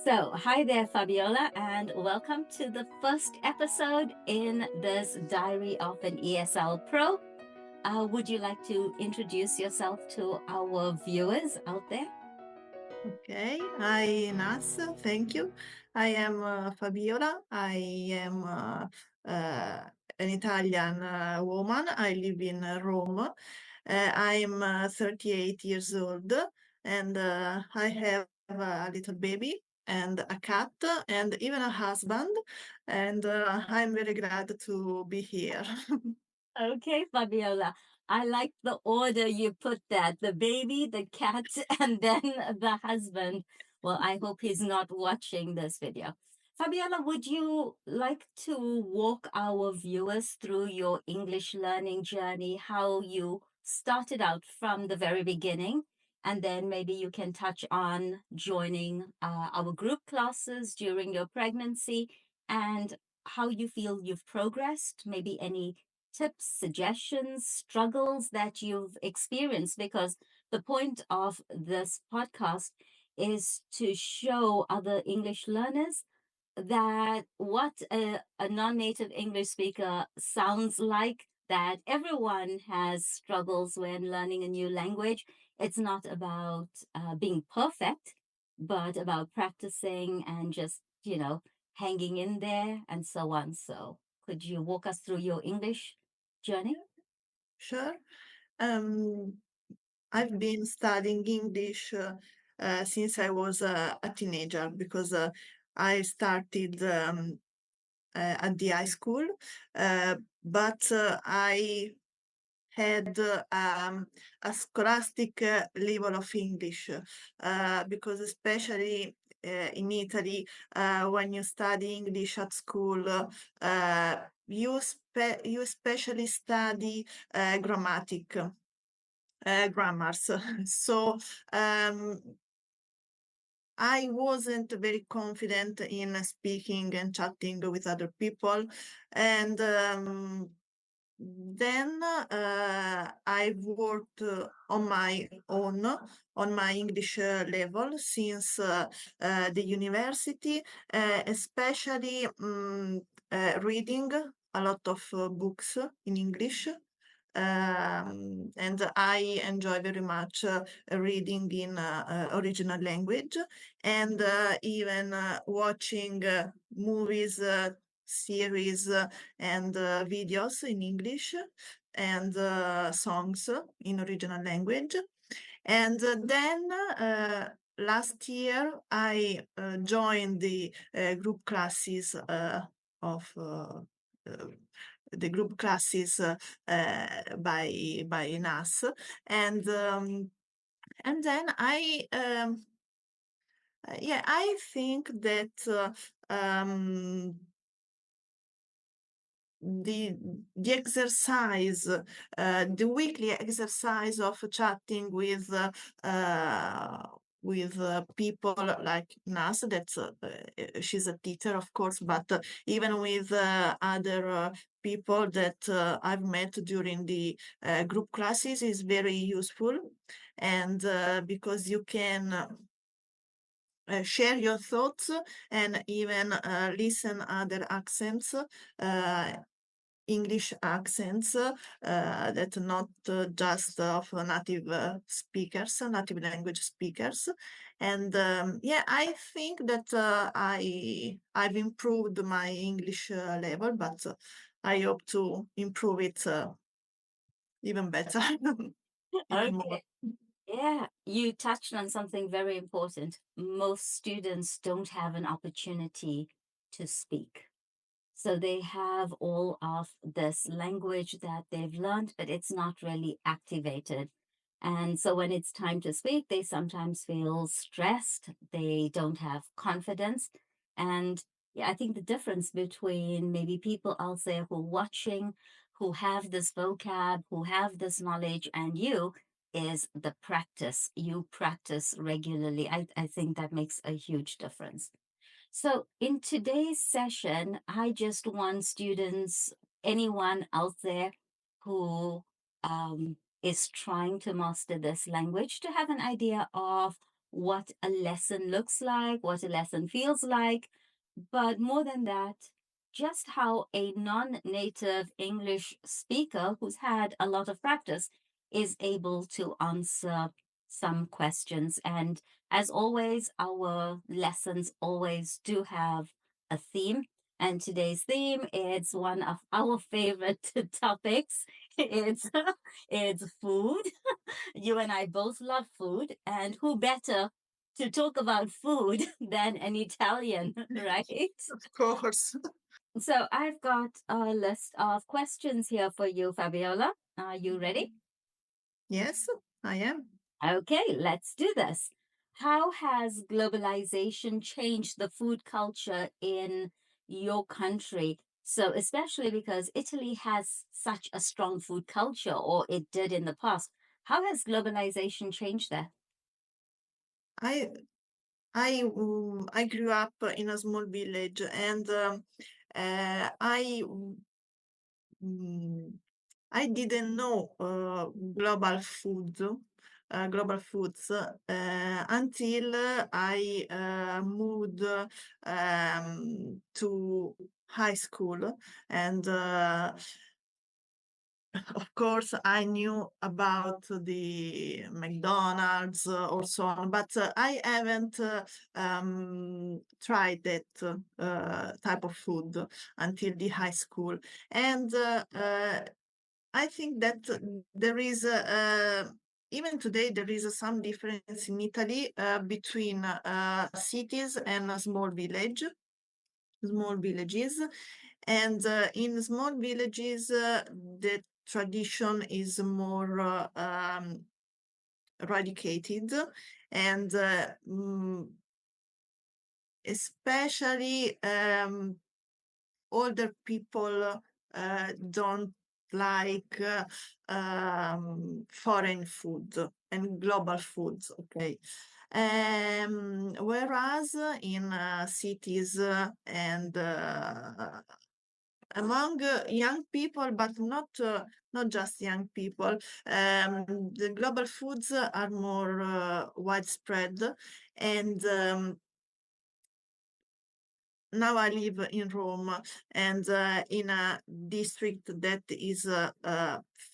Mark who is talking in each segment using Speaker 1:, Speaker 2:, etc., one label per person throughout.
Speaker 1: So, hi there, Fabiola, and welcome to the first episode in this Diary of an ESL Pro. Would you like to introduce yourself to our viewers out there?
Speaker 2: Okay, hi Nas, thank you. I am Fabiola. I am an Italian woman. I live in Rome. I'm 38 years old and I have a little baby and a cat and even a husband. And I'm very glad to be here.
Speaker 1: Okay, Fabiola. I like the order you put that the baby, the cat, and then the husband. Well, I hope he's not watching this video. Fabiola, would you like to walk our viewers through your English learning journey, how you started out from the very beginning? And then maybe you can touch on joining our group classes during your pregnancy and how you feel you've progressed, maybe any tips, suggestions, struggles that you've experienced, because the point of this podcast is to show other English learners that what a non native English speaker sounds like, that everyone has struggles when learning a new language. It's not about being perfect, but about practicing and just, hanging in there and so on. So, could you walk us through your English journey?
Speaker 2: Sure. Um, I've been studying English since I was a teenager because I started at the high school, but I had a scholastic level of English because especially in Italy, when you study English at school, you especially study grammatic grammars. So um, I wasn't very confident in speaking and chatting with other people. And then I've worked on my own, on my English level since the university, especially reading a lot of books in English. And I enjoy very much reading in original language and even watching movies, series, and videos in English and songs in original language. And then last year, I joined the group classes of uh, the group classes by NAS, and then yeah, I think that the the exercise, the weekly exercise of chatting with people like Nas, that's she's a teacher, of course, but even with other people that I've met during the group classes is very useful, and because you can share your thoughts and even listen other accents, English accents that not just of native speakers, native language speakers. And yeah, I think that I've improved my English level, but I hope to improve it even better, even more.
Speaker 1: Okay. Yeah, you touched on something very important. Most students don't have an opportunity to speak. So they have all of this language that they've learned, but it's not really activated. And so when it's time to speak, they sometimes feel stressed. They don't have confidence. And yeah, I think the difference between maybe people out there who are watching, who have this vocab, who have this knowledge, and you is the practice. You practice regularly. I think that makes a huge difference. So, in today's session, I just want students, anyone out there who is trying to master this language, to have an idea of what a lesson looks like, what a lesson feels like, but more than that, just how a non native English speaker who's had a lot of practice is able to answer some questions. And as always, our lessons always do have a theme. And today's theme is one of our favorite topics. It's it's food. You and I both love food, and who better to talk about food than an Italian, right?
Speaker 2: Of course.
Speaker 1: So I've got a list of questions here for you, Fabiola. Are you ready?
Speaker 2: Yes, I am.
Speaker 1: Okay, let's do this. How has globalization changed the food culture in your country? So, especially because Italy has such a strong food culture, or it did in the past. How has globalization changed that?
Speaker 2: I I grew up in a small village, and mm, I didn't know global foods until I moved to high school, and of course, I knew about the McDonald's or so on, but I haven't tried that type of food until the high school. And I think that there is, even today, there is some difference in Italy between cities and a small villages. And in small villages, the tradition is more eradicated, and especially older people don't like foreign food and global foods, okay? Whereas in cities and among young people, but not just young people, the global foods are more widespread, and now I live in Rome, and in a district that is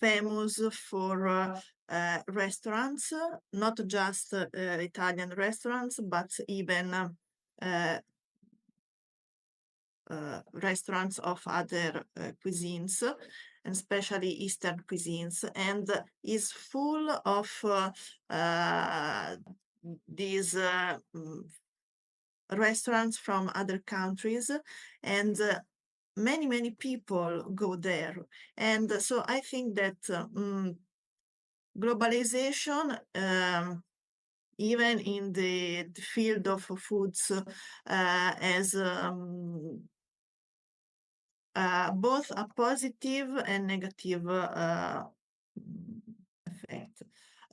Speaker 2: famous for restaurants, not just Italian restaurants, but even restaurants of other cuisines, and especially Eastern cuisines, and is full of these restaurants from other countries, and many people go there. And so I think that globalization, even in the field of foods, has both a positive and negative effect.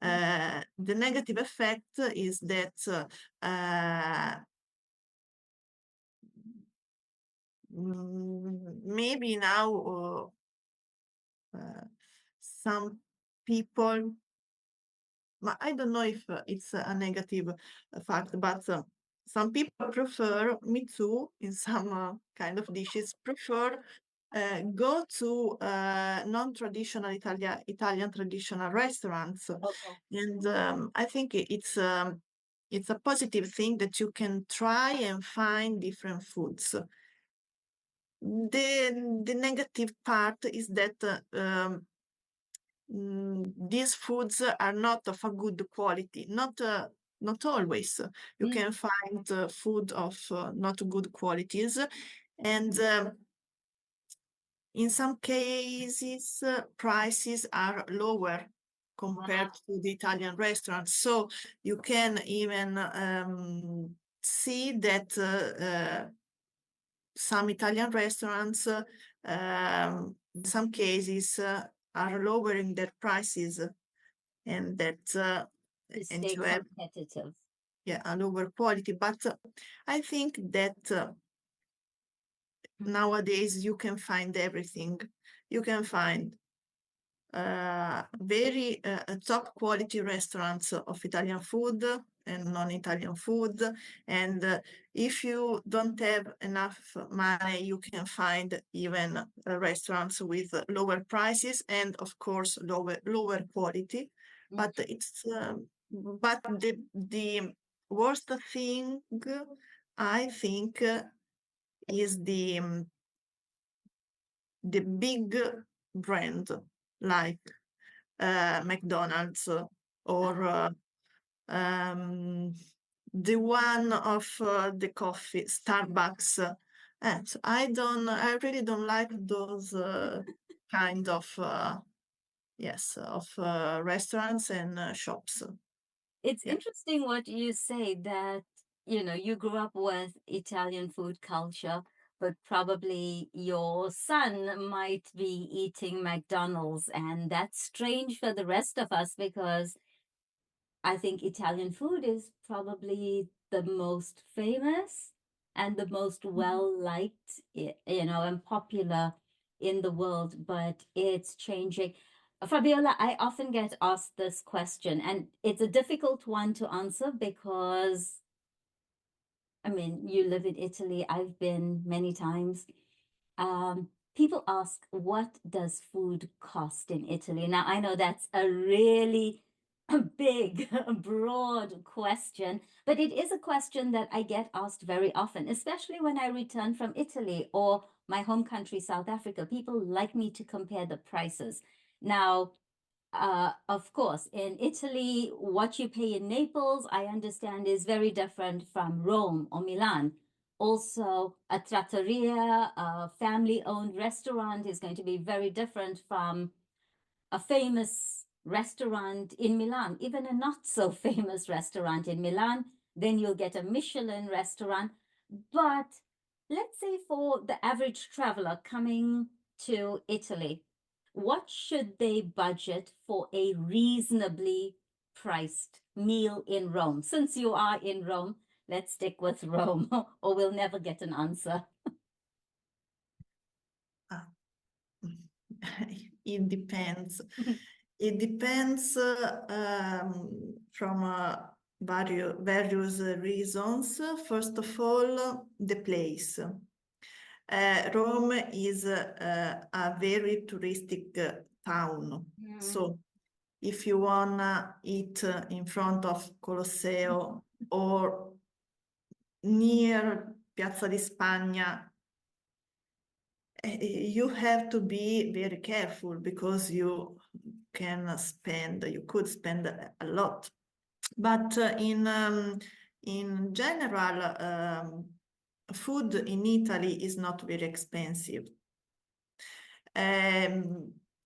Speaker 2: The negative effect is that maybe now some people, but I don't know if it's a negative fact, but some people prefer, me too, in some kind of dishes, prefer go to non-traditional Italian traditional restaurants.
Speaker 1: Okay.
Speaker 2: And I think it's a positive thing that you can try and find different foods. The negative part is that these foods are not of a good quality, not always. You
Speaker 1: Mm.
Speaker 2: can find food of not good qualities, and in some cases, prices are lower compared
Speaker 1: Wow.
Speaker 2: to the Italian restaurants. So you can even see that some Italian restaurants, in some cases, are lowering their prices, and that
Speaker 1: To
Speaker 2: and
Speaker 1: stay
Speaker 2: to have,
Speaker 1: competitive.
Speaker 2: yeah, a lower quality. But I think that nowadays you can find everything. You can find very top quality restaurants of Italian food, and non-Italian food. And if you don't have enough money, you can find even restaurants with lower prices and, of course, lower quality. But the worst thing, I think, is the big brand like McDonald's or the one of the coffee, Starbucks. And I really don't like those kind of restaurants and shops.
Speaker 1: It's
Speaker 2: Yeah.
Speaker 1: interesting what you say that, you grew up with Italian food culture, but probably your son might be eating McDonald's. And that's strange for the rest of us because I think Italian food is probably the most famous and the most well liked, and popular in the world, but it's changing. Fabiola, I often get asked this question, and it's a difficult one to answer because, I mean, you live in Italy. I've been many times. People ask, what does food cost in Italy? Now, I know that's a really big, broad question, but it is a question that I get asked very often, especially when I return from Italy or my home country, South Africa. People like me to compare the prices. Now, of course, in Italy, what you pay in Naples, I understand, is very different from Rome or Milan. Also, a trattoria, a family-owned restaurant, is going to be very different from a famous restaurant in Milan, even a not so famous restaurant in Milan. Then you'll get a Michelin restaurant. But let's say for the average traveler coming to Italy, what should they budget for a reasonably priced meal in Rome? Since you are in Rome, let's stick with Rome, or we'll never get an answer.
Speaker 2: Ah. It depends. It depends from various reasons. First of all, the place. Rome is a very touristic town. So if you wanna eat in front of Colosseo or near Piazza di Spagna, you have to be very careful because you could spend a lot. But in general, food in Italy is not very expensive.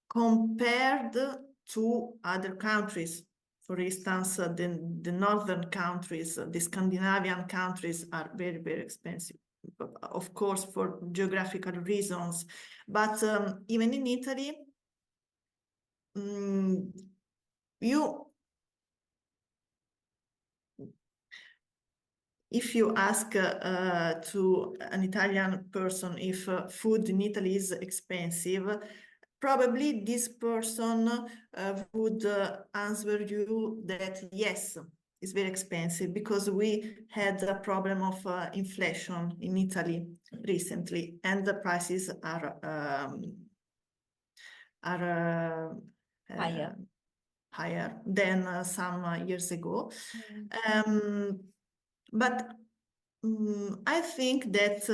Speaker 2: Compared to other countries. For instance, the northern countries, the Scandinavian countries are very, very expensive, of course, for geographical reasons. But even in Italy, if you ask to an Italian person if food in Italy is expensive, probably this person would answer you that yes, it's very expensive because we had a problem of inflation in Italy recently, and the prices are
Speaker 1: Higher.
Speaker 2: higher than some years ago. But I think that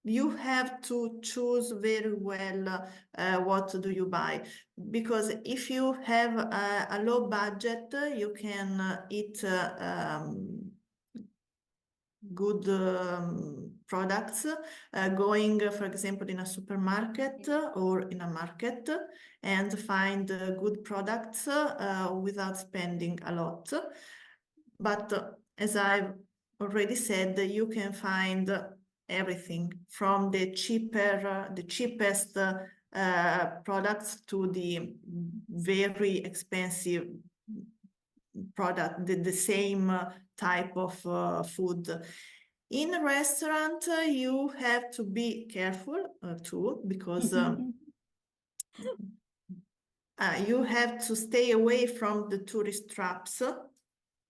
Speaker 2: you have to choose very well what do you buy, because if you have a low budget, you can eat good products, going, for example, in a supermarket or in a market and find good products without spending a lot. But as I've already said, you can find everything from the cheapest products to the very expensive product, the same type of food. In a restaurant, you have to be careful too, because You have to stay away from the tourist traps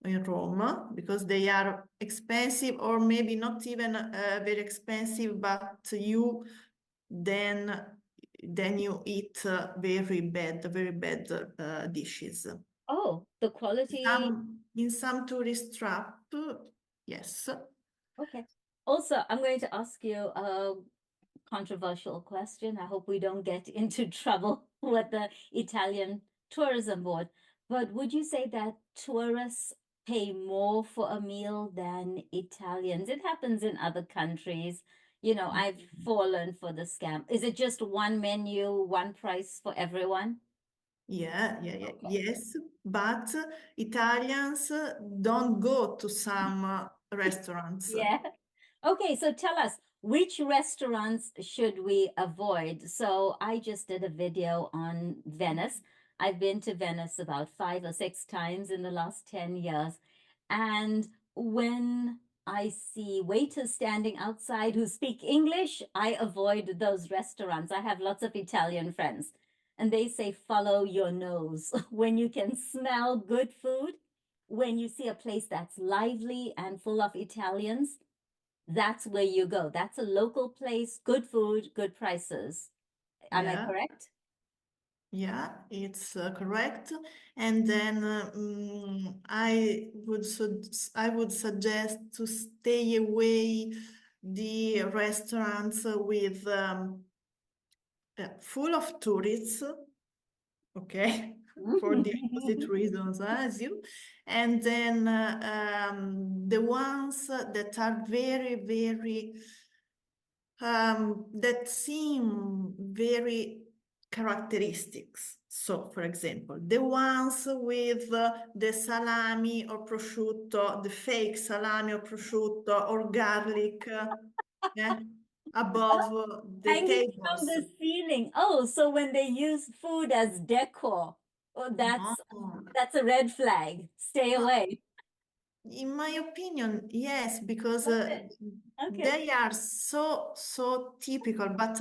Speaker 2: in Rome because they are expensive, or maybe not even very expensive, but then you eat very bad dishes.
Speaker 1: Oh, the quality.
Speaker 2: In some tourist trap, yes.
Speaker 1: Okay. Also, I'm going to ask you a controversial question. I hope we don't get into trouble with the Italian tourism board. But would you say that tourists pay more for a meal than Italians? It happens in other countries. You know, I've fallen for the scam. Is it just one menu, one price for everyone? Okay.
Speaker 2: Yes, but Italians don't go to some restaurants.
Speaker 1: Yeah. Okay, so tell us, which restaurants should we avoid? So I just did a video on Venice. I've been to Venice about 5 or 6 times in the last 10 years. And when I see waiters standing outside who speak English, I avoid those restaurants. I have lots of Italian friends, and they say, follow your nose. When you can smell good food, when you see a place that's lively and full of Italians, that's where you go. That's a local place, good food, good prices. Am I
Speaker 2: Yeah,
Speaker 1: correct?
Speaker 2: yeah, it's correct. And then I would suggest to stay away the restaurants with full of tourists, okay, for the opposite reasons as you, and then the ones that are very that seem very characteristics. So, for example, the ones with the salami or prosciutto, the fake salami or prosciutto or garlic, yeah, above the
Speaker 1: Hanging from
Speaker 2: tables.
Speaker 1: the ceiling. Oh, so when they use food as decor, oh,
Speaker 2: No.
Speaker 1: that's a red flag. Stay
Speaker 2: Uh,
Speaker 1: away.
Speaker 2: In my opinion, yes, because
Speaker 1: Okay. Okay.
Speaker 2: they are so typical, but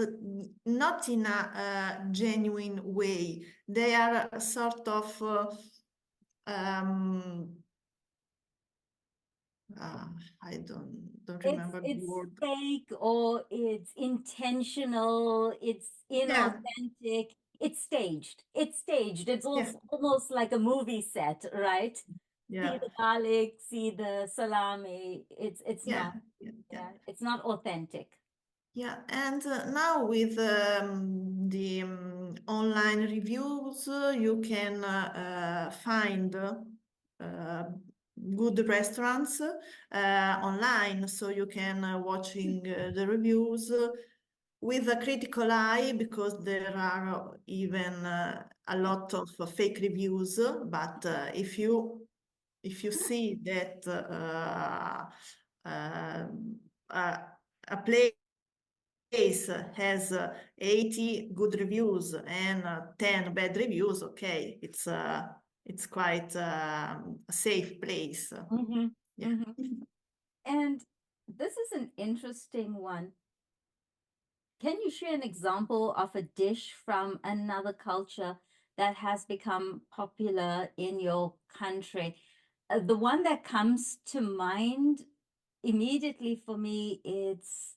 Speaker 2: not in a genuine way. They are a sort of um, uh, I don't remember the
Speaker 1: It's
Speaker 2: word.
Speaker 1: fake or it's intentional, it's
Speaker 2: Yeah,
Speaker 1: inauthentic, it's staged. It's staged. It's
Speaker 2: yeah,
Speaker 1: also almost like a movie set, right? See
Speaker 2: yeah,
Speaker 1: the garlic, see the salami. It's
Speaker 2: yeah,
Speaker 1: not,
Speaker 2: yeah.
Speaker 1: yeah, it's not authentic.
Speaker 2: Yeah, and now with the online reviews, you can find good restaurants online, so you can watching the reviews with a critical eye because there are even a
Speaker 1: Yeah.
Speaker 2: lot of fake reviews. But if you see that uh, uh, a place has 80 good reviews and 10 bad reviews, okay, it's quite a safe place.
Speaker 1: Mm-hmm.
Speaker 2: Yeah.
Speaker 1: Mm-hmm. And this is an interesting one. Can you share an example of a dish from another culture that has become popular in your country? The one that comes to mind immediately for me, it's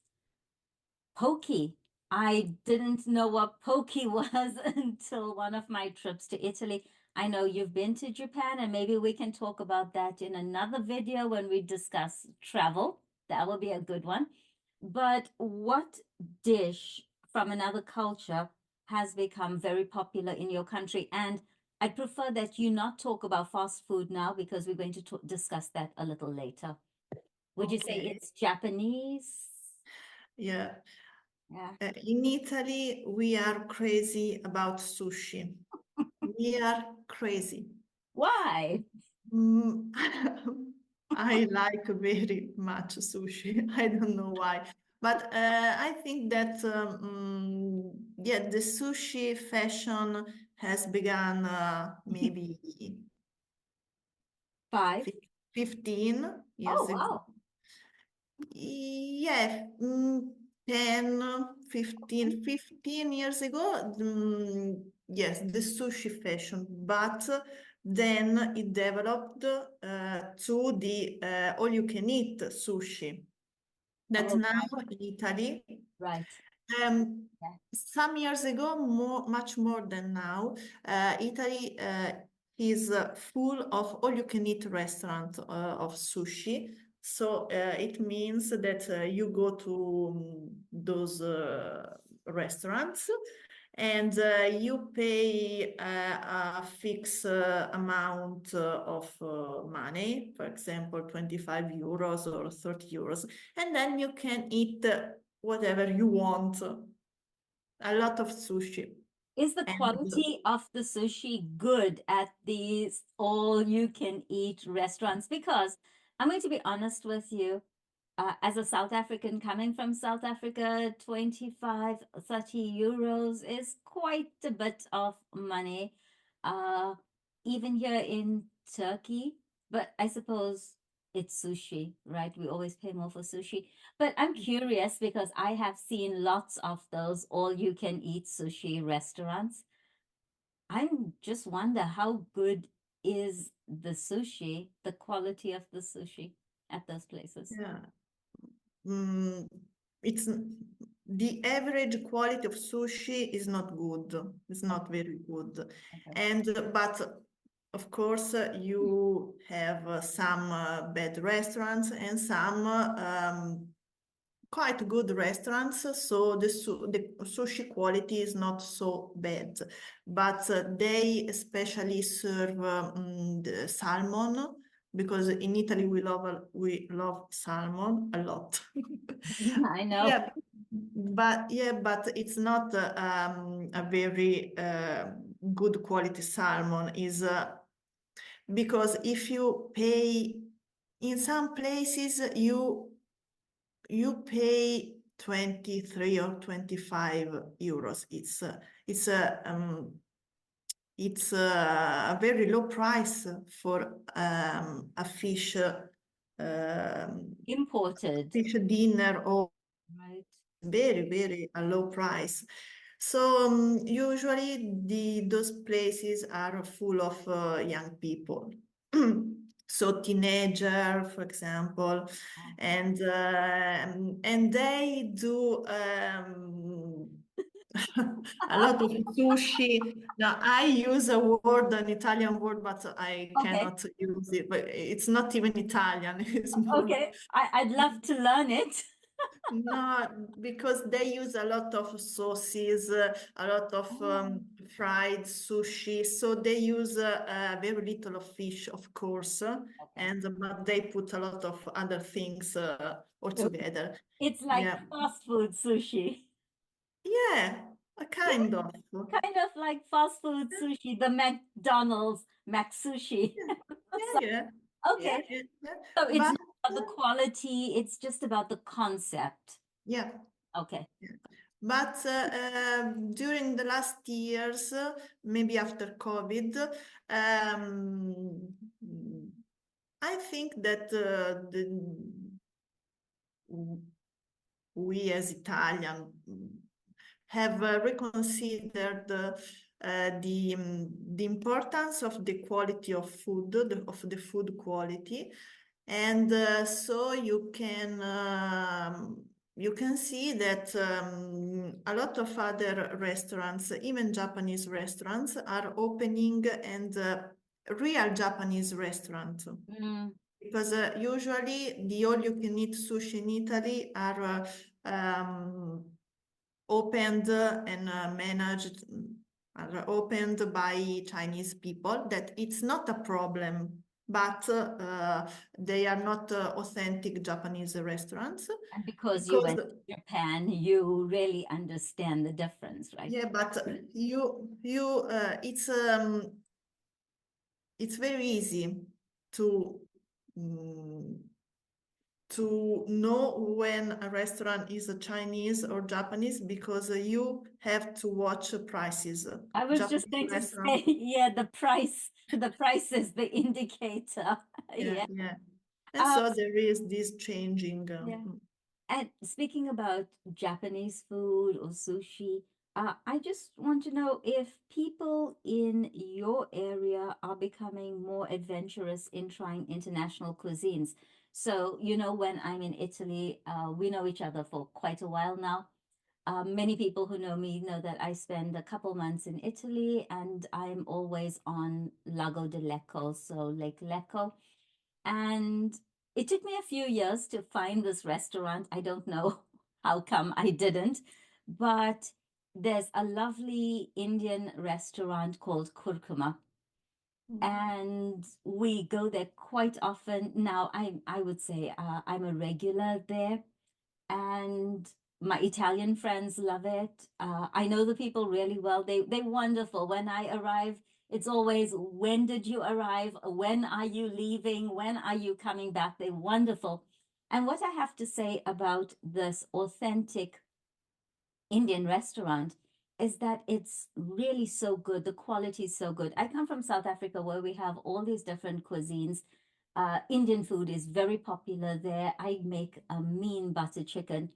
Speaker 1: pokey. I didn't know what pokey was until one of my trips to Italy. I know you've been to Japan, and maybe we can talk about that in another video when we discuss travel. That will be a good one. But what dish from another culture has become very popular in your country? And I prefer that you not talk about fast food now because we're going to discuss that a little later. Would you say
Speaker 2: Okay.
Speaker 1: it's Japanese?
Speaker 2: Yeah.
Speaker 1: Yeah.
Speaker 2: In Italy, we are crazy about sushi. We are crazy.
Speaker 1: Why?
Speaker 2: Mm, I like very much sushi. I don't know why. But I think that, yeah, the sushi fashion has begun maybe
Speaker 1: Five.
Speaker 2: 15
Speaker 1: Oh,
Speaker 2: years ago.
Speaker 1: wow.
Speaker 2: Yeah, 10, 15 years ago. yes, the sushi fashion, but then it developed to the all-you-can-eat sushi that
Speaker 1: Oh,
Speaker 2: now in Italy,
Speaker 1: right.
Speaker 2: um,
Speaker 1: Yeah.
Speaker 2: some years ago, much more than now, Italy is full of all-you-can-eat restaurant of sushi. So it means that you go to those restaurants and you pay a fixed amount of money, for example, 25 euros or 30 euros, and then you can eat whatever you want, a lot of sushi.
Speaker 1: Is the
Speaker 2: And
Speaker 1: quality of the sushi good at these all-you-can-eat restaurants? Because I'm going to be honest with you, as a South African coming from South Africa, 25, 30 euros is quite a bit of money. Uh, Even here in Turkey, but I suppose it's sushi, right? We always pay more for sushi. But I'm curious because I have seen lots of those all-you-can-eat sushi restaurants. I just wonder how good is the sushi, the quality of the sushi at those places.
Speaker 2: yeah, mm, it's the average quality of sushi is not good. It's not very good.
Speaker 1: Okay.
Speaker 2: And but of course, you have some bad restaurants and some quite good restaurants, so the sushi quality is not so bad, but they especially serve the salmon because in Italy we love salmon a lot.
Speaker 1: I know.
Speaker 2: Yeah, but it's not a very good quality salmon. Is because if you pay in some places you pay 23 or 25 euros. It's a very low price for a
Speaker 1: Imported,
Speaker 2: fish dinner or
Speaker 1: right?
Speaker 2: very a low price. So usually those places are full of young people. So teenager, for example, and they do a lot of sushi. Now I use a word, an Italian word, but I
Speaker 1: Okay.
Speaker 2: cannot use it. But it's not even Italian. It's more.
Speaker 1: Okay. I'd love to learn it.
Speaker 2: No, because they use a lot of sauces, a lot of
Speaker 1: Oh,
Speaker 2: fried sushi. So they use very little of fish, of course,
Speaker 1: okay.
Speaker 2: and but they put a lot of other things all
Speaker 1: So
Speaker 2: together.
Speaker 1: it's like
Speaker 2: Yeah,
Speaker 1: fast food sushi.
Speaker 2: yeah, a
Speaker 1: Yeah,
Speaker 2: kind of.
Speaker 1: kind of like fast food sushi, the McDonald's Mac sushi.
Speaker 2: Yeah,
Speaker 1: So,
Speaker 2: yeah, yeah,
Speaker 1: okay.
Speaker 2: yeah, yeah.
Speaker 1: So it's
Speaker 2: But
Speaker 1: not about the quality, it's just about the concept.
Speaker 2: yeah.
Speaker 1: Okay.
Speaker 2: But during the last years, maybe after COVID, um, I think that we as Italian have reconsidered the importance of the quality of food, of the food quality, and so you can see that a lot of other restaurants, even Japanese restaurants, are opening and real Japanese restaurant.
Speaker 1: Mm,
Speaker 2: Because usually the all-you-can-eat sushi in Italy are opened and managed, are opened by Chinese people, that it's not a problem, but they are not authentic Japanese restaurants.
Speaker 1: and because you
Speaker 2: Because,
Speaker 1: went to Japan, you really understand the difference, right?
Speaker 2: yeah, but it's very easy to mm, to know when a restaurant is a Chinese or Japanese because you have to watch prices.
Speaker 1: I was just
Speaker 2: Japanese
Speaker 1: going to
Speaker 2: restaurant,
Speaker 1: say, yeah, the price is the indicator.
Speaker 2: yeah,
Speaker 1: Yeah.
Speaker 2: yeah. And
Speaker 1: Um,
Speaker 2: so there is this changing.
Speaker 1: yeah. And speaking about Japanese food or sushi, I just want to know if people in your area are becoming more adventurous in trying international cuisines. So, when I'm in Italy, we know each other for quite a while now. Many people who know me know that I spend a couple months in Italy and I'm always on Lago di Lecco, so Lake Lecco. And it took me a few years to find this restaurant. I don't know how come I didn't, but there's a lovely Indian restaurant called Kurkuma.
Speaker 2: Mm.
Speaker 1: And we go there quite often. Now, I would say I'm a regular there, and my Italian friends love it. I know the people really well. They're wonderful. When I arrive, it's always, when did you arrive? When are you leaving? When are you coming back? They're wonderful. And what I have to say about this authentic Indian restaurant is that it's really so good. The quality is so good. I come from South Africa where we have all these different cuisines. Indian food is very popular there. I make a mean butter chicken,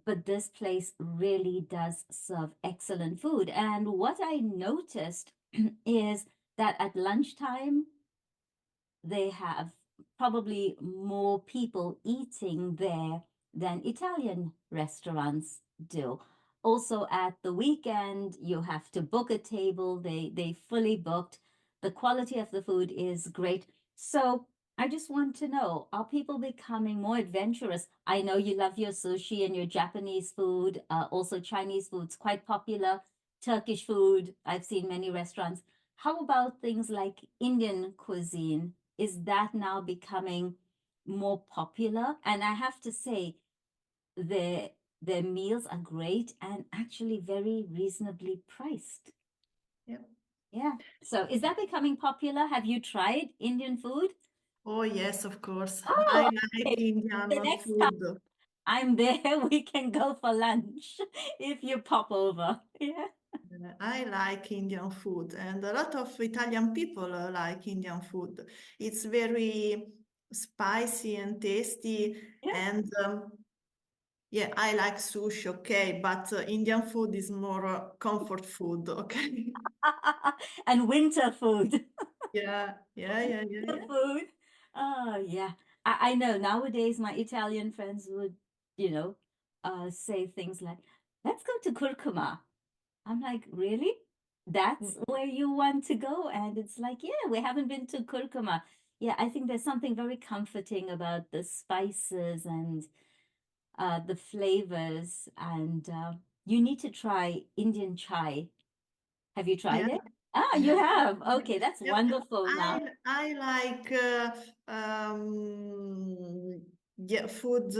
Speaker 1: but this place really does serve excellent food. And what I noticed is that at lunchtime, they have probably more people eating there than Italian restaurants do. Also, at the weekend, you have to book a table. They fully booked. The quality of the food is great. So I just want to know, are people becoming more adventurous? I know you love your sushi and your Japanese food. Also, Chinese food's quite popular. Turkish food, I've seen many restaurants. How about things like Indian cuisine? Is that now becoming more popular? And I have to say, their their meals are great and actually very reasonably priced.
Speaker 2: Yeah.
Speaker 1: Yeah. So is that becoming popular? Have you tried Indian food?
Speaker 2: Oh, yes, of course. I
Speaker 1: Oh,
Speaker 2: like
Speaker 1: okay. The
Speaker 2: Indian
Speaker 1: next time
Speaker 2: food.
Speaker 1: I'm there, we can go for lunch if you pop over. Yeah.
Speaker 2: I like Indian food, and a lot of Italian people like Indian food. It's very spicy and tasty,
Speaker 1: Yeah.
Speaker 2: and yeah, I like sushi, okay, but Indian food is more comfort food, okay?
Speaker 1: And winter food.
Speaker 2: Yeah, yeah, yeah, yeah,
Speaker 1: The
Speaker 2: yeah.
Speaker 1: food. Oh, yeah. I know nowadays my Italian friends would, you know, say things like, let's go to Curcuma. I'm like, really? That's
Speaker 2: Mm.
Speaker 1: where you want to go? And it's like, yeah, we haven't been to Curcuma. Yeah, I think there's something very comforting about the spices and the flavors. And you need to try Indian chai. Have you tried
Speaker 2: Yeah,
Speaker 1: it? Ah, you
Speaker 2: yeah,
Speaker 1: have.
Speaker 2: yeah.
Speaker 1: Okay, that's
Speaker 2: Yep.
Speaker 1: wonderful now.
Speaker 2: I like yeah, food,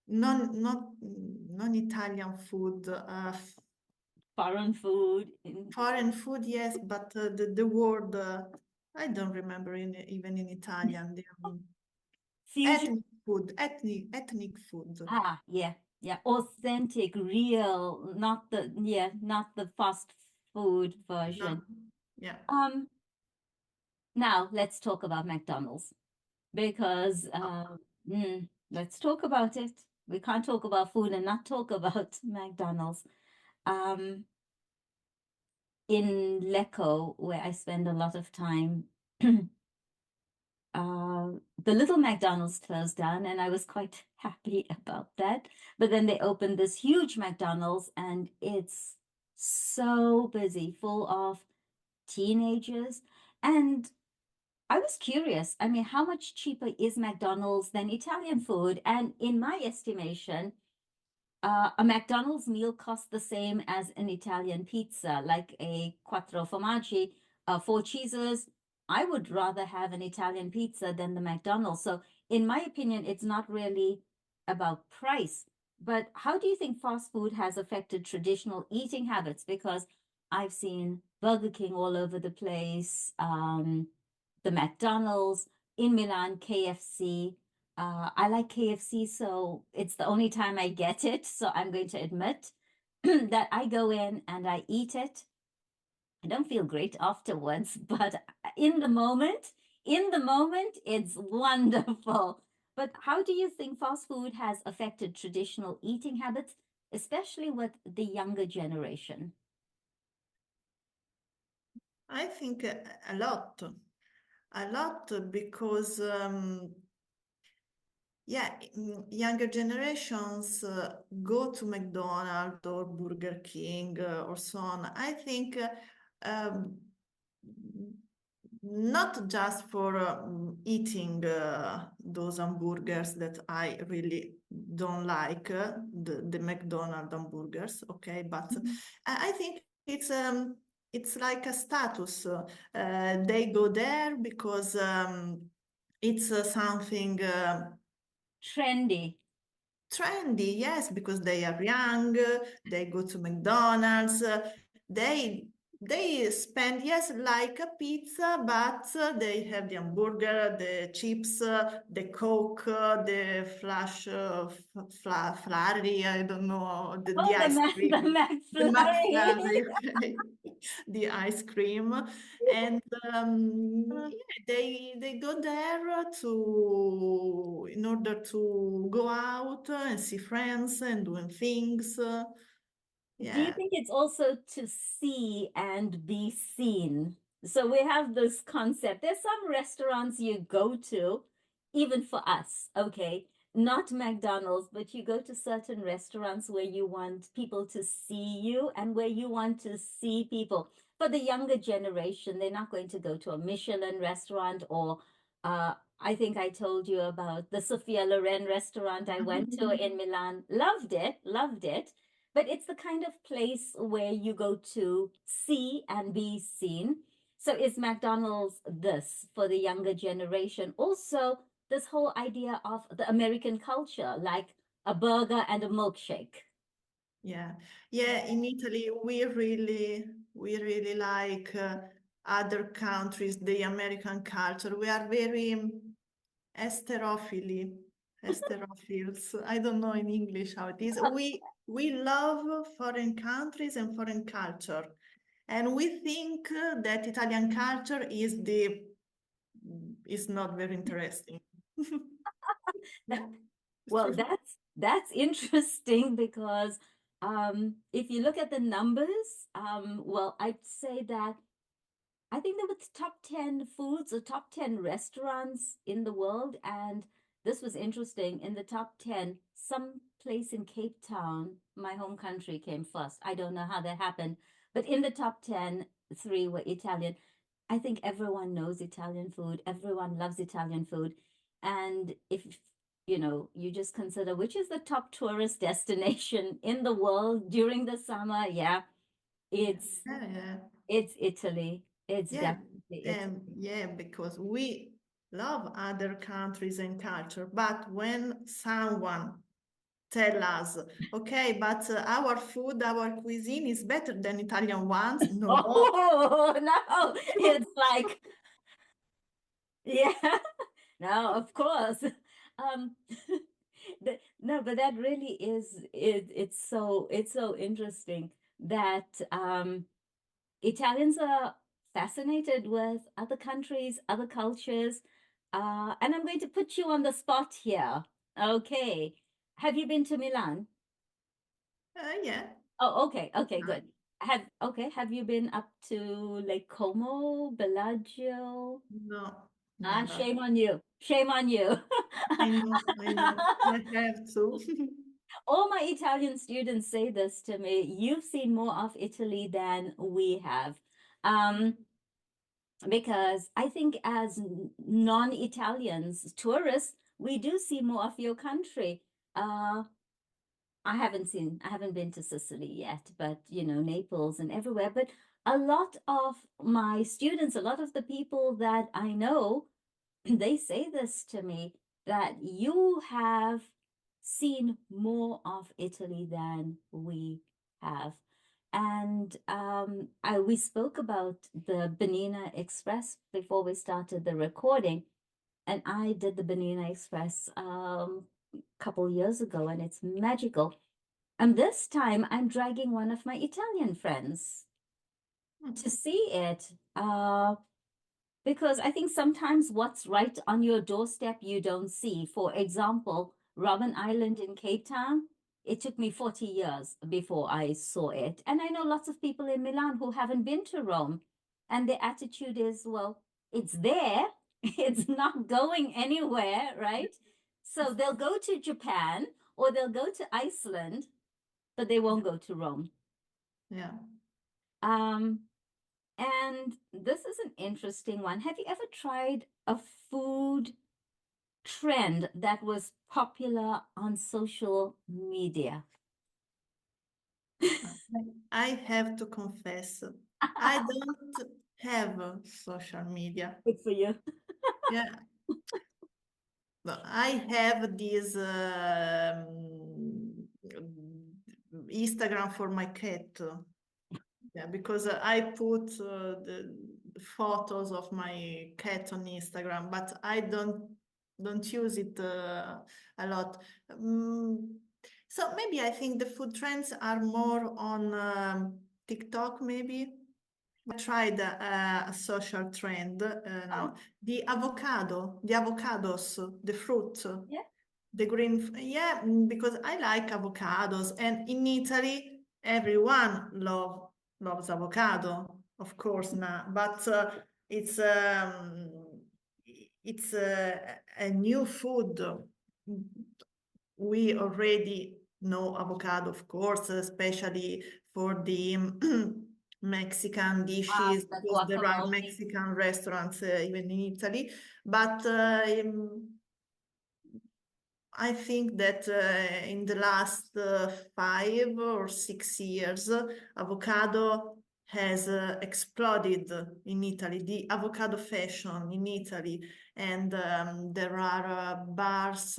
Speaker 2: non Italian food,
Speaker 1: Foreign food in
Speaker 2: foreign food, yes, but the word I don't remember even in Italian. The,
Speaker 1: fusion.
Speaker 2: ethnic food.
Speaker 1: Ah, yeah, yeah. Authentic, real, not the fast food
Speaker 2: No,
Speaker 1: version.
Speaker 2: yeah,
Speaker 1: Um, Now let's talk about McDonald's because let's talk about it. We can't talk about food and not talk about McDonald's. Um, in Lecco, where I spend a lot of time, the little McDonald's closed down, and I was quite happy about that. But then they opened this huge McDonald's, and it's so busy, full of teenagers. And I was curious. I mean, how much cheaper is McDonald's than Italian food? And in my estimation, a McDonald's meal costs the same as an Italian pizza, like a quattro formaggi, four cheeses. I would rather have an Italian pizza than the McDonald's. So, in my opinion, it's not really about price. But how do you think fast food has affected traditional eating habits? Because I've seen Burger King all over the place, the McDonald's in Milan, KFC. I like KFC, so it's the only time I get it. So I'm going to admit that I go in and I eat it. I don't feel great afterwards, but in the moment, it's wonderful. But how do you think fast food has affected traditional eating habits? especially with the younger generation?
Speaker 2: I think a lot because yeah, younger generations go to McDonald's or Burger King or so on. I think um, not just for eating those hamburgers that I really don't like, the McDonald's hamburgers, okay, but
Speaker 1: Mhm.
Speaker 2: I think it's like a status. They go there because it's something.
Speaker 1: Trendy.
Speaker 2: Trendy, yes, because they are young, they go to McDonald's, they they spend, yes, like a pizza, but they have the hamburger, the chips, the Coke, the flash, flurry, I don't know, the
Speaker 1: Oh,
Speaker 2: ice
Speaker 1: The
Speaker 2: cream, the
Speaker 1: McFlurry.
Speaker 2: McFlurry, okay, the ice cream, and yeah, they go there to in order to go out and see friends and doing things.
Speaker 1: Do you
Speaker 2: Yeah,
Speaker 1: think it's also to see and be seen? So we have this concept. There's some restaurants you go to, even for us, okay, not McDonald's, but you go to certain restaurants where you want people to see you and where you want to see people. For the younger generation, they're not going to go to a Michelin restaurant or I think I told you about the Sophia Loren restaurant I went to in Milan. Loved it, loved it. But it's the kind of place where you go to see and be seen. So is McDonald's this for the younger generation? Also, this whole idea of the American culture, like a burger and a milkshake.
Speaker 2: yeah, yeah. In Italy, we really like other countries, the American culture. We are very Esterophily, esterophiles. I don't know in English how it is. We love foreign countries and foreign culture, and we think that Italian culture is not very interesting. Yeah, it's
Speaker 1: Well,
Speaker 2: true.
Speaker 1: that's interesting because if you look at the numbers, well, I'd say that I think there were top 10 foods or top 10 restaurants in the world. And this was interesting. In the top 10, some place in Cape Town, my home country, came first. I don't know how that happened. But in the top 10, three were Italian. I think everyone knows Italian food. Everyone loves Italian food. And if you just consider which is the top tourist destination in the world during the summer, yeah, it's
Speaker 2: Yeah, yeah,
Speaker 1: it's Italy. It's
Speaker 2: yeah,
Speaker 1: definitely Italy.
Speaker 2: yeah, because we love other countries and culture, but when someone tell us, okay, but our food, our cuisine is better than Italian ones, no.
Speaker 1: Oh no, it's like yeah, no, of course. Um, no, but that really is it's so interesting that Italians are fascinated with other countries, other cultures. And I'm going to put you on the spot here. Okay. Have you been to Milan?
Speaker 2: Yeah.
Speaker 1: Oh, okay. Okay, good. Have you been up to Lake Como, Bellagio?
Speaker 2: No,
Speaker 1: Ah,
Speaker 2: never.
Speaker 1: shame on you. Shame on you.
Speaker 2: I know. I have to.
Speaker 1: All my Italian students say this to me. You've seen more of Italy than we have. Um, because I think as non-Italians, tourists, we do see more of your country. Uh, I haven't been to Sicily yet, but Naples and everywhere. But a lot of my students, a lot of the people that I know, they say this to me that you have seen more of Italy than we have. And we spoke about the Banana Express before we started the recording, and I did the Banana Express a couple years ago, and it's magical. And this time I'm dragging one of my Italian friends to see it. Because I think sometimes what's right on your doorstep you don't see. For example, Robben Island in Cape Town. it took me 40 years before I saw it. And I know lots of people in Milan who haven't been to Rome, and their attitude is, well, it's there, it's not going anywhere, right? So they'll go to Japan or they'll go to Iceland, but they won't go to Rome.
Speaker 2: Yeah.
Speaker 1: Um, and this is an interesting one. Have you ever tried a food trend that was popular on social media?
Speaker 2: I have to confess, I don't have social media.
Speaker 1: Good for you.
Speaker 2: Yeah, but I have this Instagram for my cat. Yeah, because I put the photos of my cat on Instagram, but I don't use it a lot. So maybe I think the food trends are more on TikTok, maybe. I tried a social trend
Speaker 1: Oh,
Speaker 2: now. The avocado, the avocados, the fruit,
Speaker 1: yeah.
Speaker 2: the green, yeah, because I like avocados, and in Italy, everyone loves avocado, of course, now, but it's a new food. We already know avocado, of course, especially for the Mexican dishes,
Speaker 1: The
Speaker 2: because there are
Speaker 1: guacamole.
Speaker 2: Mexican restaurants even in Italy. But I think that in the last 5 or 6 years, avocado has exploded in Italy, the avocado fashion in Italy. And there are bars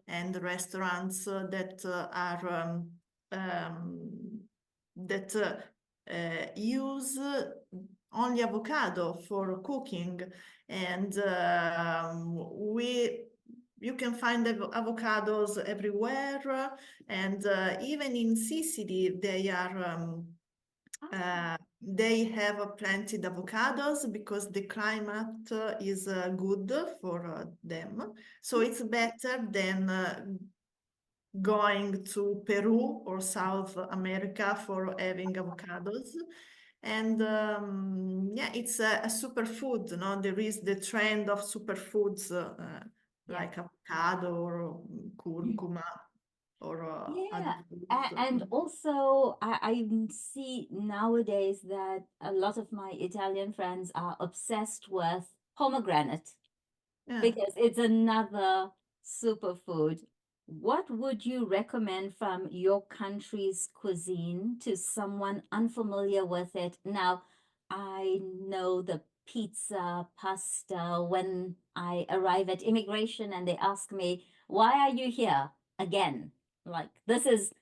Speaker 2: and restaurants that are that use only avocado for cooking. And we you can find avocados everywhere, and even in Sicily, they have planted avocados because the climate is good for them. So it's better than going to Peru or South America for having avocados. And yeah, it's a superfood. No, there is the trend of superfoods
Speaker 1: Yeah.
Speaker 2: like avocado or curcuma or other
Speaker 1: Yeah.
Speaker 2: foods.
Speaker 1: And also, I see nowadays that a lot of my Italian friends are obsessed with pomegranate,
Speaker 2: Yeah,
Speaker 1: because it's another superfood. What would you recommend from your country's cuisine to someone unfamiliar with it? Now, I know the pizza, pasta, when I arrive at immigration and they ask me, why are you here again? Like, this is,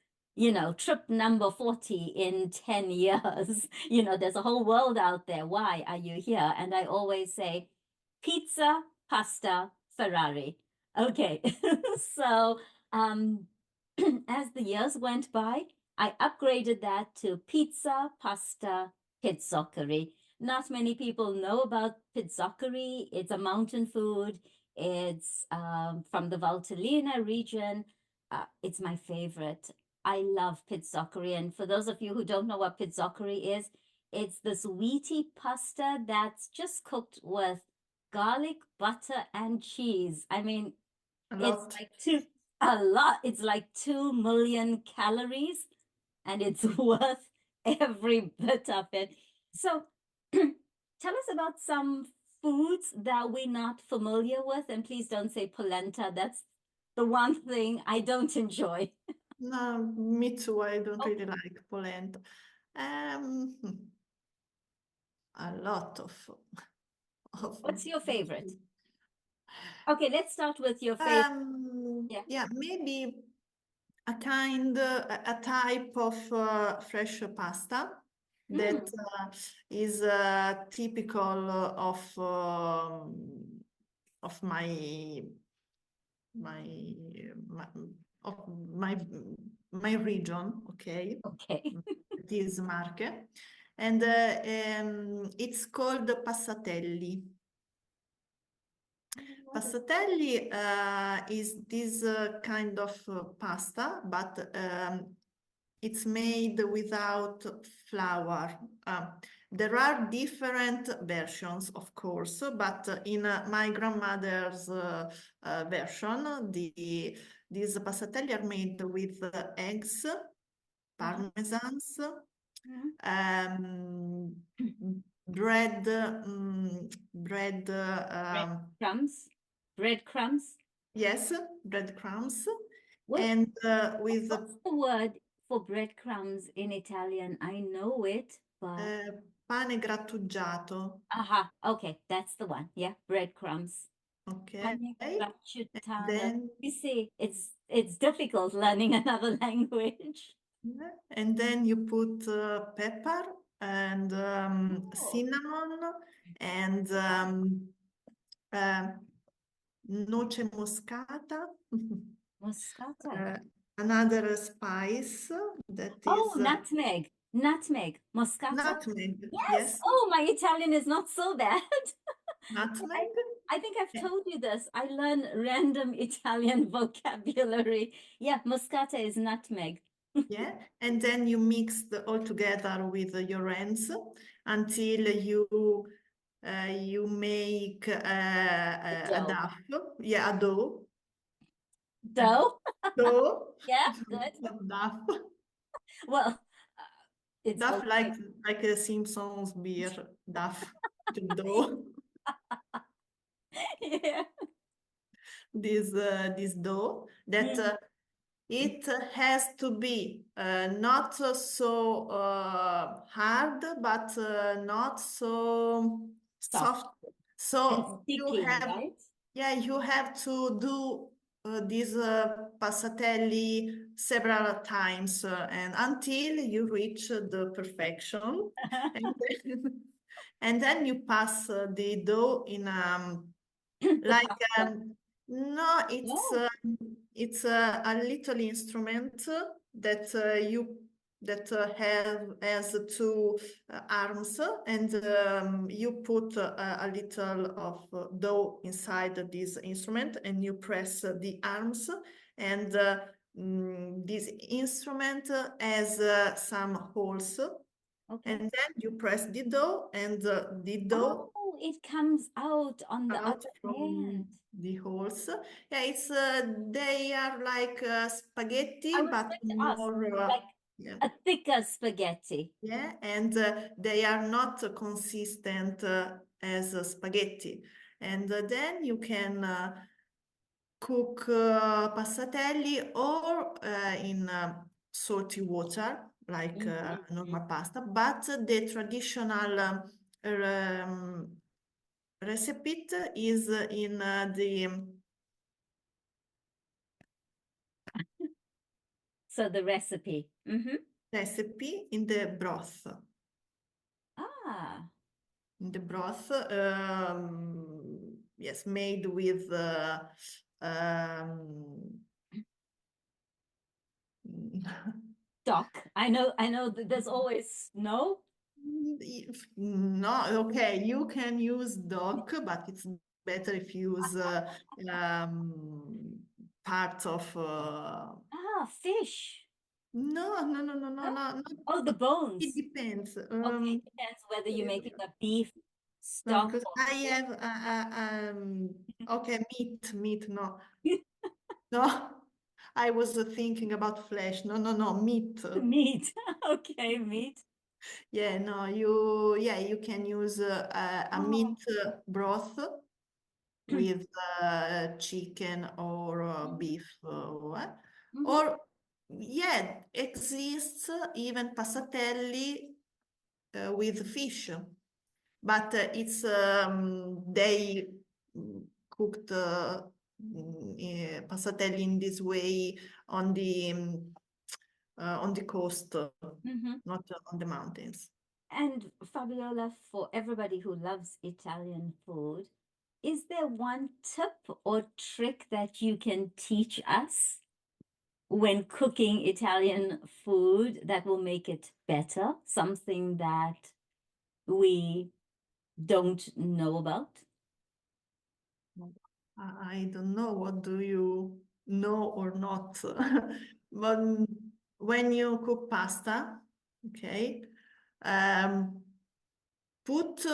Speaker 1: trip number 40 in 10 years. There's a whole world out there. Why are you here? And I always say, pizza, pasta, Ferrari. Okay, so um, as the years went by, I upgraded that to pizza, pasta, pizzoccheri. Not many people know about pizzoccheri. It's a mountain food. It's from the Valtellina region. It's my favorite. I love pizzoccheri. And for those of you who don't know what pizzoccheri is, it's this wheaty pasta that's just cooked with garlic, butter, and cheese. I mean,
Speaker 2: a
Speaker 1: it's
Speaker 2: lot.
Speaker 1: like a lot. It's like 2 million calories, and it's worth every bit of it. So, tell us about some foods that we're not familiar with, and please don't say polenta. That's the one thing I don't enjoy.
Speaker 2: No, me too. I don't
Speaker 1: Oh,
Speaker 2: really like polenta. Um, a lot of
Speaker 1: what's your favorite? Okay, let's start with your favorite. Yeah.
Speaker 2: yeah, maybe a type of fresh pasta that
Speaker 1: Mm,
Speaker 2: is typical of my my of my region. Okay,
Speaker 1: okay.
Speaker 2: it is Marche, and it's called passatelli. Passatelli is this kind of pasta, but it's made without flour. There are different versions, of course, but in my grandmother's version, these passatelli are made with eggs, parmesans, um, bread, bread,
Speaker 1: Crumbs, breadcrumbs.
Speaker 2: yes, breadcrumbs,
Speaker 1: What,
Speaker 2: and with
Speaker 1: what's the word for breadcrumbs in Italian? I know it, but
Speaker 2: pane grattugiato.
Speaker 1: aha, okay, that's the one. Yeah, breadcrumbs.
Speaker 2: Okay,
Speaker 1: Pane
Speaker 2: and
Speaker 1: grattugiato.
Speaker 2: then
Speaker 1: You see, it's difficult learning another language.
Speaker 2: and then you put pepper and
Speaker 1: Oh,
Speaker 2: cinnamon and uh, noce moscata,
Speaker 1: moscato.
Speaker 2: uh, another spice that
Speaker 1: Oh,
Speaker 2: is
Speaker 1: nutmeg. Nutmeg. Moscato.
Speaker 2: nutmeg.
Speaker 1: Yes.
Speaker 2: Yes,
Speaker 1: Oh, my Italian is not so bad. I,
Speaker 2: nutmeg.
Speaker 1: I think I've told you this. I learn random Italian vocabulary. Yeah, moscata is nutmeg.
Speaker 2: Yeah, and then you mix all together with your hands until you make a
Speaker 1: Dough.
Speaker 2: dough. Yeah, a dough.
Speaker 1: Dough?
Speaker 2: Dough.
Speaker 1: Yeah, good.
Speaker 2: Not dough.
Speaker 1: Well, it's
Speaker 2: Dough
Speaker 1: okay.
Speaker 2: like a Simpsons beer. Dough. The dough.
Speaker 1: Yeah.
Speaker 2: This dough that
Speaker 1: Mm.
Speaker 2: it has to be not so hard, but not so
Speaker 1: Soft
Speaker 2: soft.
Speaker 1: and
Speaker 2: So you
Speaker 1: sticky,
Speaker 2: have,
Speaker 1: right?
Speaker 2: yeah, you have to do these passatelli several times and until you reach the perfection. And then, and then you pass the dough in
Speaker 1: The
Speaker 2: like
Speaker 1: pasta.
Speaker 2: no,
Speaker 1: No.
Speaker 2: it's a little instrument that you that have has two arms, and you put a little of dough inside this instrument, and you press the arms, and this instrument has some holes,
Speaker 1: Okay.
Speaker 2: and then you press the dough, and the dough
Speaker 1: Oh, it comes out on the
Speaker 2: out
Speaker 1: other
Speaker 2: from
Speaker 1: hand.
Speaker 2: the holes. Yeah, it's they are like
Speaker 1: I
Speaker 2: spaghetti,
Speaker 1: was
Speaker 2: but
Speaker 1: going to ask,
Speaker 2: more
Speaker 1: like
Speaker 2: yeah,
Speaker 1: a thicker spaghetti.
Speaker 2: yeah, and they are not consistent as spaghetti. And then you can cook passatelli or in salty water like
Speaker 1: Mhm.
Speaker 2: normal pasta, but the traditional recipe is in the
Speaker 1: So the recipe.
Speaker 2: recipe in the broth.
Speaker 1: Ah,
Speaker 2: In the broth, yes, made with um,
Speaker 1: stock. I know that there's always no.
Speaker 2: no, okay, you can use dock, but it's better if you use um, part of
Speaker 1: Ah, fish.
Speaker 2: no,
Speaker 1: No?
Speaker 2: no.
Speaker 1: Oh, the
Speaker 2: It
Speaker 1: bones.
Speaker 2: depends.
Speaker 1: Okay, it depends whether you're making a beef
Speaker 2: No,
Speaker 1: stock
Speaker 2: because
Speaker 1: or
Speaker 2: I have okay, meat, no. No, I was thinking about flesh. No, meat.
Speaker 1: meat. Okay, meat.
Speaker 2: Yeah, no, you can use a
Speaker 1: Oh.
Speaker 2: meat broth with chicken or
Speaker 1: Mhm,
Speaker 2: beef
Speaker 1: mhm,
Speaker 2: or yeah, exists even passatelli with fish, but it's they cooked passatelli in this way on the coast,
Speaker 1: mhm.
Speaker 2: not on the mountains.
Speaker 1: And Fabiola, for everybody who loves Italian food, is there one tip or trick that you can teach us when cooking Italian food that will make it better? Something that we don't know about?
Speaker 2: I don't know what do you know or not, but when you cook pasta, okay, um, put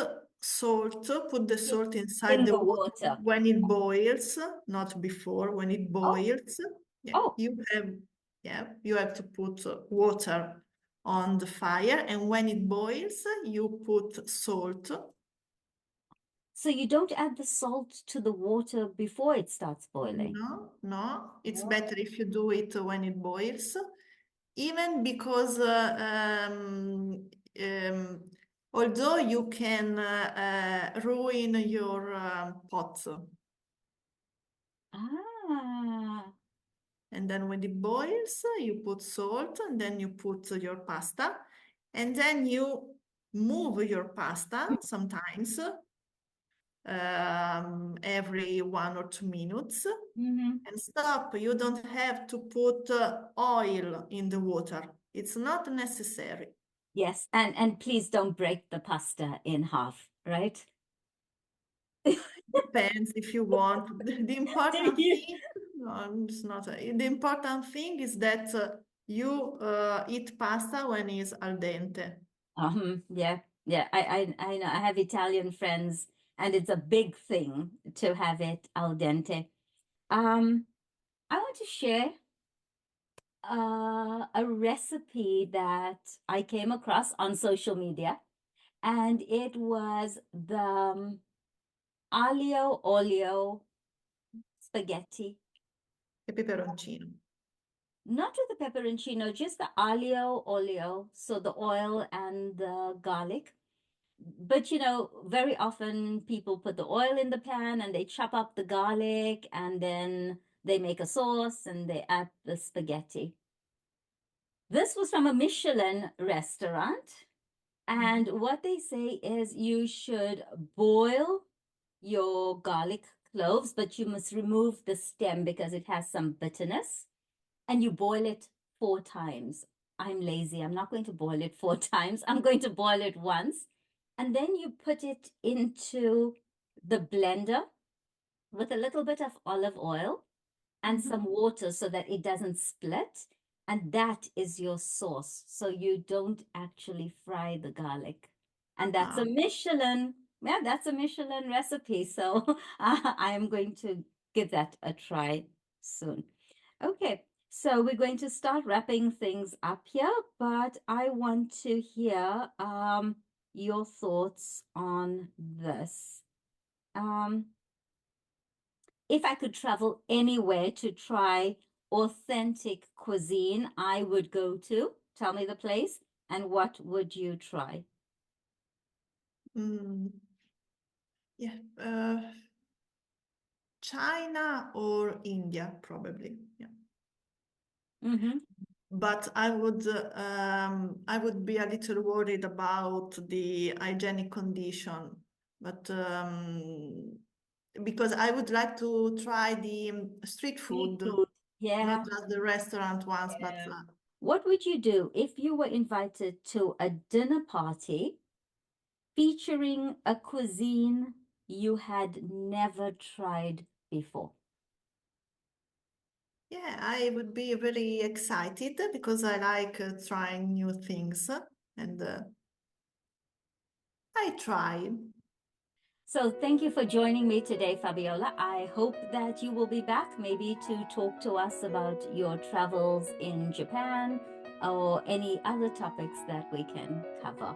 Speaker 2: salt, put the salt inside
Speaker 1: In
Speaker 2: the
Speaker 1: the
Speaker 2: water
Speaker 1: water.
Speaker 2: when it boils, not before, when it
Speaker 1: Oh,
Speaker 2: boils. Yeah,
Speaker 1: oh.
Speaker 2: you have to put water on the fire, and when it boils, you put salt.
Speaker 1: So you don't add the salt to the water before it starts boiling.
Speaker 2: No, no, it's
Speaker 1: Oh.
Speaker 2: better if you do it when it boils, even because although you can ruin your pot,
Speaker 1: Ah.
Speaker 2: and then when it boils, you put salt, and then you put your pasta, and then you move your pasta sometimes every 1 or 2 minutes.
Speaker 1: Mm-hmm.
Speaker 2: And stop, you don't have to put oil in the water. It's not necessary.
Speaker 1: Yes, and please don't break the pasta in half, right?
Speaker 2: Depends if you want. The
Speaker 1: Do
Speaker 2: important
Speaker 1: you?
Speaker 2: thing, no, it's not. The important thing is that you eat pasta when it's al dente.
Speaker 1: Yeah, yeah. I know. I have Italian friends, and it's a big thing to have it al dente. Um, I want to share a recipe that I came across on social media, and it was the aglio olio spaghetti.
Speaker 2: E peperoncino.
Speaker 1: Not with the pepperoncino, just the aglio olio, so the oil and the garlic. But very often people put the oil in the pan and they chop up the garlic and then they make a sauce and they add the spaghetti. This was from a Michelin restaurant. And
Speaker 2: Mhm.
Speaker 1: what they say is you should boil your garlic cloves, but you must remove the stem because it has some bitterness. And you boil it 4 times. I'm lazy. I'm not going to boil it 4 times. I'm going to boil it once. And then you put it into the blender with a little bit of olive oil and some
Speaker 2: Mhm.
Speaker 1: water so that it doesn't split. And that is your sauce. So you don't actually fry the garlic. And that's
Speaker 2: Ah,
Speaker 1: a Michelin. Yeah, that's a Michelin recipe. So I am going to give that a try soon. Okay, so we're going to start wrapping things up here, but I want to hear your thoughts on this. Um, if I could travel anywhere to try authentic cuisine, I would go to. Tell me the place, and what would you try?
Speaker 2: mm, yeah, China or India, probably. Yeah.
Speaker 1: Mm-hmm.
Speaker 2: But I would be a little worried about the hygienic condition. But because I would like to try the street
Speaker 1: Street
Speaker 2: food,
Speaker 1: food.
Speaker 2: not
Speaker 1: Yeah.
Speaker 2: just the restaurant ones, but
Speaker 1: Yeah. What would you do if you were invited to a dinner party featuring a cuisine you had never tried before?
Speaker 2: yeah, I would be very excited because I like trying new things, and I try.
Speaker 1: So, thank you for joining me today, Fabiola. I hope that you will be back maybe to talk to us about your travels in Japan or any other topics that we can cover.